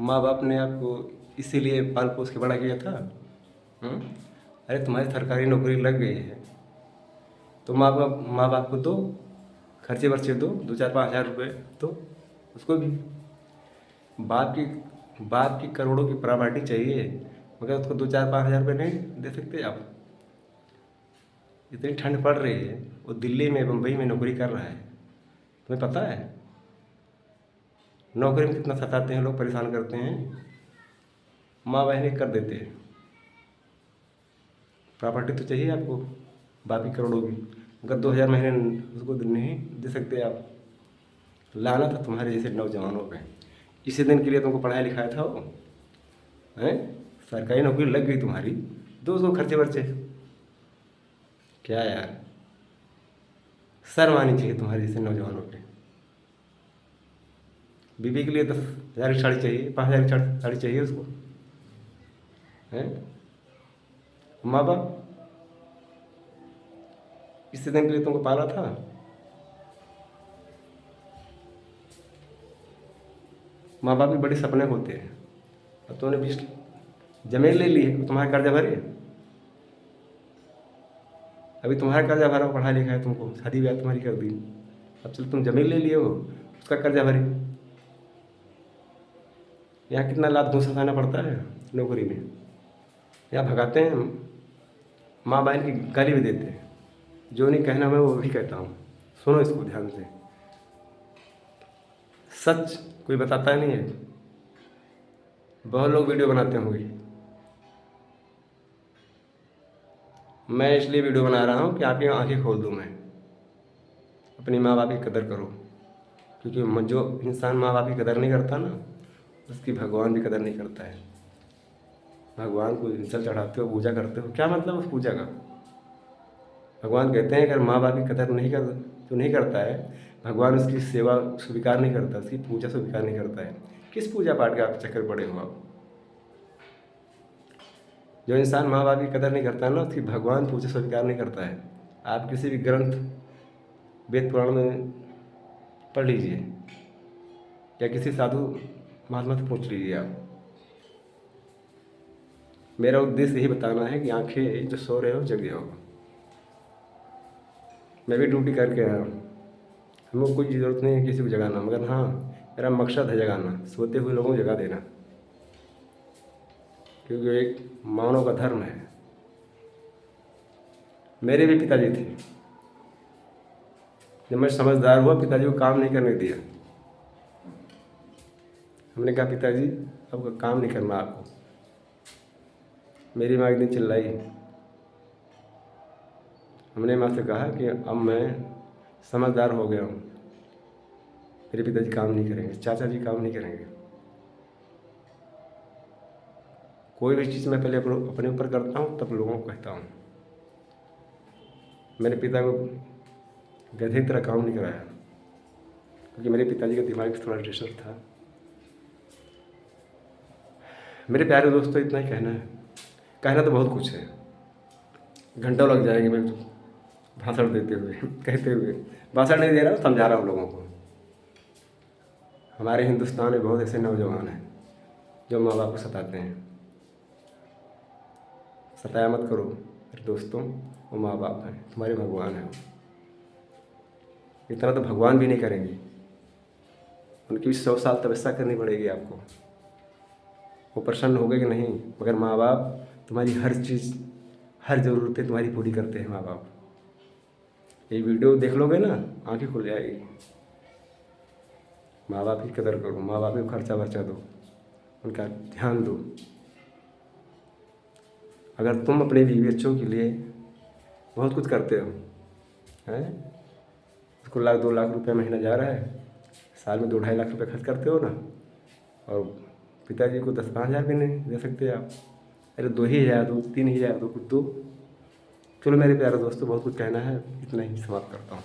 माँ बाप ने आपको इसीलिए पाल पोस के बड़ा किया था। हम्म? अरे तुम्हारी सरकारी नौकरी लग गई है तो माँ बाप को दो, खर्चे वर्चे दो, 2-4-5 हज़ार रुपये दो उसको भी। बाप की बाप की करोड़ों की प्रॉपर्टी चाहिए, मगर उसको 2-4-5 हज़ार रुपये नहीं दे सकते आप। इतनी ठंड पड़ रही है, वो दिल्ली में बम्बई में नौकरी कर रहा है, तुम्हें पता है? नौकरी में कितना सताते हैं लोग, परेशान करते हैं। माँ बहनें कर देते हैं। प्रॉपर्टी तो चाहिए आपको बाकी करोड़ों की, मगर 2 हज़ार महीने उसको नहीं दे सकते आप। लानत है तुम्हारे जैसे नौजवानों पे। इसी दिन के लिए तुमको पढ़ाया लिखाया था वो, हैं? सरकारी नौकरी लग गई तुम्हारी, दो उसको खर्चे वर्चे। क्या यार, शर्म आनी चाहिए तुम्हारे जैसे नौजवानों पे। बीबी के लिए 10 हज़ार की साड़ी चाहिए, 5 हज़ार की साड़ी चाहिए उसको, हैं? माँ बाप इसी दिन के लिए तुमको पाला था। माँ बाप के बड़े सपने होते हैं, और तुमने 20 जमीन ले ली है, तुम्हारा कर्जा भरे। अभी तुम्हारा कर्जा भरा, पढ़ा लिखा है, तुमको शादी ब्याह तुम्हारी कर दी, अब चलो तुम जमीन ले लिए हो, उसका कर्जा भरे। यहाँ कितना लात घूंसा खाना पड़ता है नौकरी में। यहाँ भगाते हैं, माँ बहन की गाली भी देते हैं। जो नहीं कहना मैं वो भी कहता हूँ, सुनो इसको ध्यान से। सच कोई बताता नहीं है, बहुत लोग वीडियो बनाते होंगे। मैं इसलिए वीडियो बना रहा हूँ कि आपकी आंखें खोल दूँ मैं। अपनी माँ बाप की कदर करो, क्योंकि जो इंसान माँ बाप की कदर नहीं करता ना, उसकी भगवान भी कदर नहीं करता है। भगवान को जल चढ़ाते हो, पूजा करते हो, क्या मतलब उस पूजा का? भगवान कहते हैं अगर माँ बाप की कदर नहीं करता है, भगवान उसकी सेवा स्वीकार नहीं करता, उसकी पूजा स्वीकार नहीं करता है। किस पूजा पाठ के आप चक्कर पड़े हो आप? जो इंसान माँ बाप की कदर नहीं करता है ना, उसकी भगवान पूजा स्वीकार नहीं करता है। आप किसी भी ग्रंथ वेद पुराण में पढ़ लीजिए, या किसी साधु महात्मा से पूछ लीजिए आप। मेरा उद्देश्य यही बताना है कि आंखें जो सो रहे हो जगे हो। मैं भी ड्यूटी करके आया हूँ, हमको कोई ज़रूरत नहीं है किसी को जगाना, मगर हाँ, मेरा मकसद है जगाना, सोते हुए लोगों को जगा देना, क्योंकि एक मानव का धर्म है। मेरे भी पिताजी थे, जब मैं समझदार हुआ पिताजी को काम नहीं करने दिया। हमने कहा पिताजी अब काम नहीं करना आपको। मेरी माँ एक दिन चिल्लाई। हमने माँ से कहा कि अब मैं समझदार हो गया हूँ, मेरे पिताजी काम नहीं करेंगे, चाचा जी काम नहीं करेंगे। कोई भी चीज़ मैं पहले अपने ऊपर करता हूँ तब लोगों को कहता हूँ। मेरे पिता को गधे की तरह काम नहीं कराया, क्योंकि मेरे पिताजी का दिमाग थोड़ा डिस्टर्ब था। मेरे प्यारे दोस्तों, इतना ही कहना है। कहना तो बहुत कुछ है, घंटों लग जाएंगे मैं भाषण देते हुए कहते हुए। भाषण नहीं दे रहा हूँ, समझा रहा हूँ लोगों को। हमारे हिंदुस्तान में बहुत ऐसे नौजवान हैं जो माँ बाप को सताते हैं। सताया मत करो मेरे दोस्तों, वो माँ बाप हैं, तुम्हारे भगवान हैं। इतना तो भगवान भी नहीं करेंगे, उनकी भी 100 साल तपस्या करनी पड़ेगी आपको, वो प्रसन्न हो गए कि नहीं। मगर माँ बाप तुम्हारी हर चीज़, हर ज़रूरतें तुम्हारी पूरी करते हैं। माँ बाप, ये वीडियो देख लोगे ना, आंखें खुल जाएगी। माँ बाप की कदर करो, माँ बाप को खर्चा वर्चा दो, उनका ध्यान दो। अगर तुम अपने बीवी बच्चों के लिए बहुत कुछ करते हो, हैं, उसको 1-2 लाख रुपये महीना जा रहा है, साल में 2-2.5 लाख रुपये खर्च करते हो ना, और पिताजी को 10-5 हज़ार भी नहीं दे सकते आप। अरे 2 ही हज़ार दो, 3 हज़ार दो, कुछ दो। चलो मेरे प्यारे दोस्तों, बहुत कुछ कहना है, इतना ही समाप्त करता हूँ।